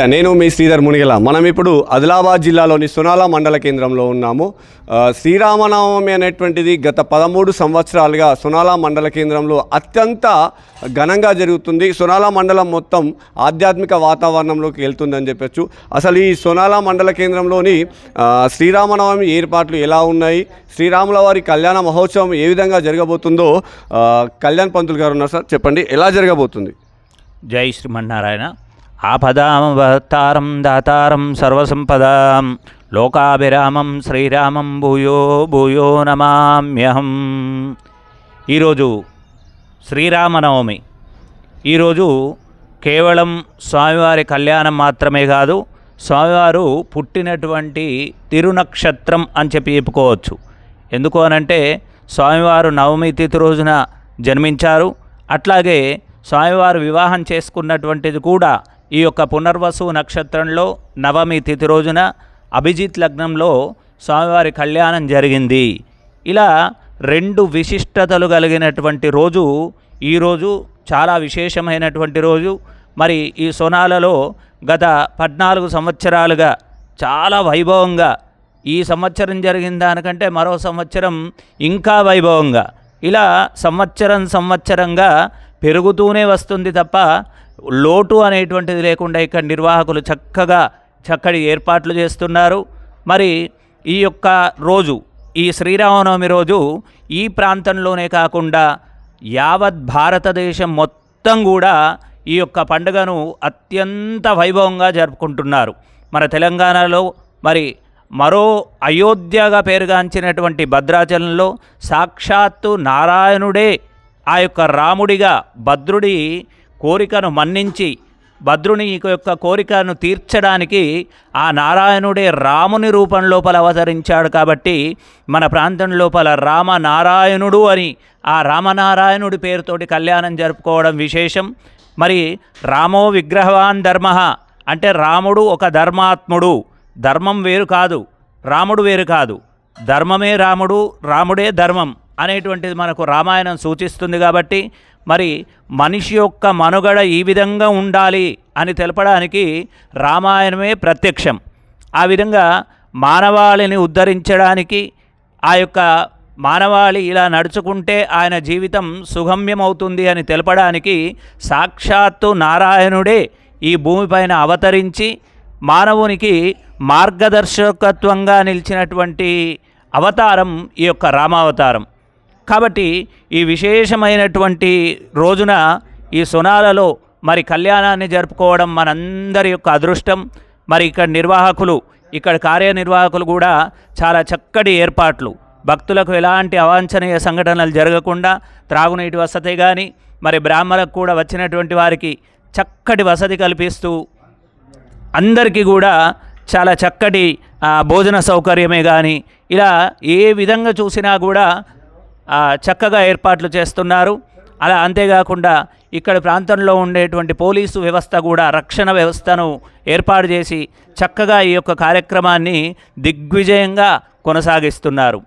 నేను మీ శ్రీధర్ మునిగల. మనం ఇప్పుడు ఆదిలాబాద్ జిల్లాలోని సోనాల మండల కేంద్రంలో ఉన్నాము. శ్రీరామనవమి అనేటువంటిది గత 13 సంవత్సరాలుగా సోనాల మండల కేంద్రంలో అత్యంత ఘనంగా జరుగుతుంది. సోనాల మండలం మొత్తం ఆధ్యాత్మిక వాతావరణంలోకి వెళ్తుందని చెప్పచ్చు. అసలు ఈ సోనాల మండల కేంద్రంలోని శ్రీరామనవమి ఏర్పాట్లు ఎలా ఉన్నాయి, శ్రీరాముల వారి కళ్యాణ మహోత్సవం ఏ విధంగా జరగబోతుందో కళ్యాణ్ పంతులు గారు ఉన్నారు. సార్ చెప్పండి, ఎలా జరగబోతుంది? జై శ్రీమన్నారాయణ. ఆపదామవతారం దాతారం సర్వసంపదాం లోకాభిరామం శ్రీరామం భూయో భూయో నమామ్యహం. ఈరోజు శ్రీరామనవమి. ఈరోజు కేవలం స్వామివారి కళ్యాణం మాత్రమే కాదు, స్వామివారు పుట్టినటువంటి తిరునక్షత్రం అని చెప్పి చెప్పుకోవచ్చు. ఎందుకు అనంటే స్వామివారు నవమి తిథి రోజున జన్మించారు. అట్లాగే స్వామివారు వివాహం చేసుకున్నటువంటిది కూడా ఈ యొక్క పునర్వసు నక్షత్రంలో నవమి తిథి రోజున అభిజిత్ లగ్నంలో స్వామివారి కళ్యాణం జరిగింది. ఇలా 2 విశిష్టతలు కలిగినటువంటి రోజు ఈరోజు, చాలా విశేషమైనటువంటి రోజు. మరి ఈ సోనాలలో గత 14 సంవత్సరాలుగా చాలా వైభవంగా, ఈ సంవత్సరం జరిగిన దానికంటే మరో సంవత్సరం ఇంకా వైభవంగా, ఇలా సంవత్సరంగా పెరుగుతూనే వస్తుంది తప్ప లోటు అనేటువంటిది లేకుండా ఇక్కడ నిర్వాహకులు చక్కటి ఏర్పాట్లు చేస్తున్నారు. మరి ఈ యొక్క రోజు, ఈ శ్రీరామనవమి రోజు ఈ ప్రాంతంలోనే కాకుండా యావత్ భారతదేశం మొత్తం కూడా ఈ యొక్క పండుగను అత్యంత వైభవంగా జరుపుకుంటున్నారు. మన తెలంగాణలో మరి మరో అయోధ్యగా పేరుగాంచినటువంటి భద్రాచలంలో సాక్షాత్తు నారాయణుడే ఆ యొక్క రాముడిగా భద్రుడి కోరికను మన్నించి భద్రుని యొక్క కోరికను తీర్చడానికి ఆ నారాయణుడే రాముని రూపం లోపల అవతరించాడు. కాబట్టి మన ప్రాంతం లోపల రామనారాయణుడు అని ఆ రామనారాయణుడి పేరుతోటి కళ్యాణం జరుపుకోవడం విశేషం. మరి రామో విగ్రహవాన్ ధర్మ అంటే రాముడు ఒక ధర్మాత్ముడు. ధర్మం వేరు కాదు, రాముడు వేరు కాదు, ధర్మమే రాముడు, రాముడే ధర్మం అనేటువంటిది మనకు రామాయణం సూచిస్తుంది. కాబట్టి మరి మనిషి యొక్క మనుగడ ఈ విధంగా ఉండాలి అని తెలపడానికి రామాయణమే ప్రత్యక్షం. ఆ విధంగా మానవాళిని ఉద్ధరించడానికి, ఆ యొక్క మానవాళి ఇలా నడుచుకుంటే ఆయన జీవితం సుగమ్యమవుతుంది అని తెలపడానికి సాక్షాత్తు నారాయణుడే ఈ భూమిపైన అవతరించి మానవునికి మార్గదర్శకత్వంగా నిలిచినటువంటి అవతారం ఈ యొక్క రామావతారం. కాబట్టి ఈ విశేషమైనటువంటి రోజున ఈ సోనాలలో మరి కళ్యాణాన్ని జరుపుకోవడం మనందరి యొక్క అదృష్టం. మరి ఇక్కడ నిర్వాహకులు, ఇక్కడ కార్యనిర్వాహకులు కూడా చాలా చక్కటి ఏర్పాట్లు, భక్తులకు ఎలాంటి అవాంఛనీయ సంఘటనలు జరగకుండా త్రాగునీటి వసతి కానీ, మరి బ్రాహ్మణులకు కూడా వచ్చినటువంటి వారికి చక్కటి వసతి కల్పిస్తూ అందరికీ కూడా చాలా చక్కటి భోజన సౌకర్యమే కానీ, ఇలా ఏ విధంగా చూసినా కూడా చక్కగా ఏర్పాట్లు చేస్తున్నారు. అలా అంతేకాకుండా ఇక్కడ ప్రాంతంలో ఉండేటువంటి పోలీసు వ్యవస్థ కూడా రక్షణ వ్యవస్థను ఏర్పాటు చేసి చక్కగా ఈ యొక్క కార్యక్రమాన్ని దిగ్విజయంగా కొనసాగిస్తున్నారు.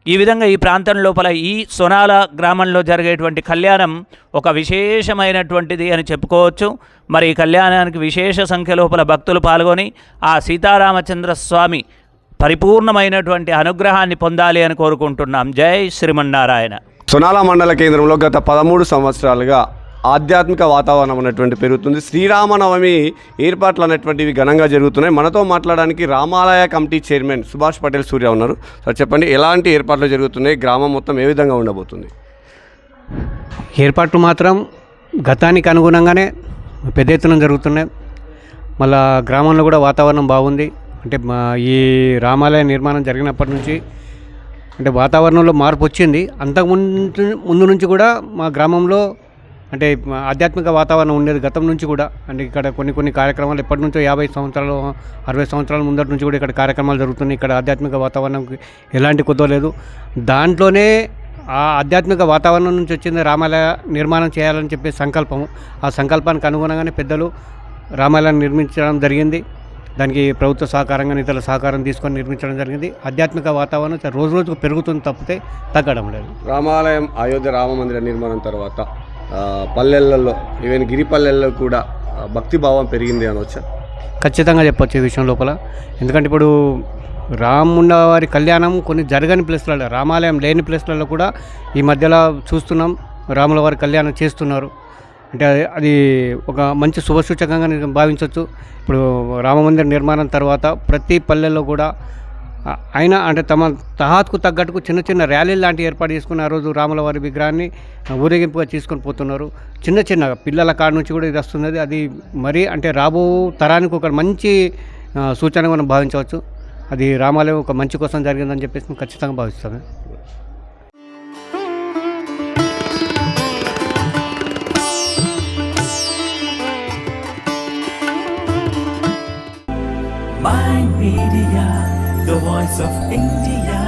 ఈ విధంగా ఈ ప్రాంతం లోపల ఈ సోనాల గ్రామంలో జరిగేటువంటి కళ్యాణం ఒక విశేషమైనటువంటిది అని చెప్పుకోవచ్చు. మరి ఈ కళ్యాణానికి విశేష సంఖ్య లోపల భక్తులు పాల్గొని ఆ సీతారామచంద్ర స్వామి పరిపూర్ణమైనటువంటి అనుగ్రహాన్ని పొందాలి అని కోరుకుంటున్నాం. జై శ్రీమన్నారాయణ. సోనాల మండల కేంద్రంలో గత 13 సంవత్సరాలుగా ఆధ్యాత్మిక వాతావరణం అనేటువంటి పెరుగుతుంది. శ్రీరామనవమి ఏర్పాట్లు అనేటువంటివి ఘనంగా జరుగుతున్నాయి. మనతో మాట్లాడడానికి రామాలయ కమిటీ చైర్మన్ సుభాష్ పటేల్ సూర్య ఉన్నారు. సార్ చెప్పండి, ఎలాంటి ఏర్పాట్లు జరుగుతున్నాయి, గ్రామం మొత్తం ఏ విధంగా ఉండబోతుంది? ఏర్పాట్లు మాత్రం గతానికి అనుగుణంగానే పెద్ద ఎత్తున జరుగుతున్నాయి. మళ్ళా గ్రామంలో కూడా వాతావరణం బాగుంది. అంటే ఈ రామాలయ నిర్మాణం జరిగినప్పటి నుంచి అంటే వాతావరణంలో మార్పు వచ్చింది. ముందు నుంచి కూడా మా గ్రామంలో అంటే ఆధ్యాత్మిక వాతావరణం ఉండేది గతం నుంచి కూడా. అంటే ఇక్కడ కొన్ని కార్యక్రమాలు ఎప్పటి నుంచో 50 సంవత్సరాలు 60 సంవత్సరాల ముందటి నుంచి కూడా ఇక్కడ కార్యక్రమాలు జరుగుతున్నాయి. ఇక్కడ ఆధ్యాత్మిక వాతావరణంకి ఎలాంటి కొత్త లేదు. దాంట్లోనే ఆ ఆధ్యాత్మిక వాతావరణం నుంచి వచ్చింది రామాలయ నిర్మాణం చేయాలని చెప్పే సంకల్పము. ఆ సంకల్పానికి అనుగుణంగానే పెద్దలు రామాలయాన్ని నిర్మించడం జరిగింది. దానికి ప్రభుత్వ సహకారంగా ఇతరుల సహకారం తీసుకొని నిర్మించడం జరిగింది. ఆధ్యాత్మిక వాతావరణం రోజు రోజుకు పెరుగుతుంది తప్పితే తగ్గడం లేదు. రామాలయం అయోధ్య రామ మందిర నిర్మాణం తర్వాత పల్లెలలో ఈవెన్ గిరిపల్లెల్లో కూడా భక్తి భావం పెరిగింది అనొచ్చా? ఖచ్చితంగా చెప్పొచ్చు ఈ విషయం లోపల. ఎందుకంటే ఇప్పుడు రామున్న వారి కళ్యాణం కొన్ని జరగని ప్లేస్లలో, రామాలయం లేని ప్లేస్లలో కూడా ఈ మధ్యలో చూస్తున్నాం రాముల వారి కళ్యాణం చేస్తున్నారు. అంటే అది ఒక మంచి శుభసూచకంగా నేను భావించవచ్చు. ఇప్పుడు రామమందిర నిర్మాణం తర్వాత ప్రతి పల్లెల్లో కూడా అయినా అంటే తమ తహాత్కు తగ్గట్టుకు చిన్న చిన్న ర్యాలీలు లాంటివి ఏర్పాటు చేసుకుని ఆ రోజు రాముల వారి విగ్రహాన్ని ఊరేగింపుగా తీసుకొని పోతున్నారు. చిన్న చిన్న పిల్లల కాడ నుంచి కూడా ఇది వస్తున్నది. అది మరీ అంటే రాబో తరానికి ఒక మంచి సూచనగా మనం భావించవచ్చు. అది రామాలయం ఒక మంచి కోసం జరిగిందని చెప్పేసి నేను ఖచ్చితంగా భావిస్తాను. Mind Media, the voice of India.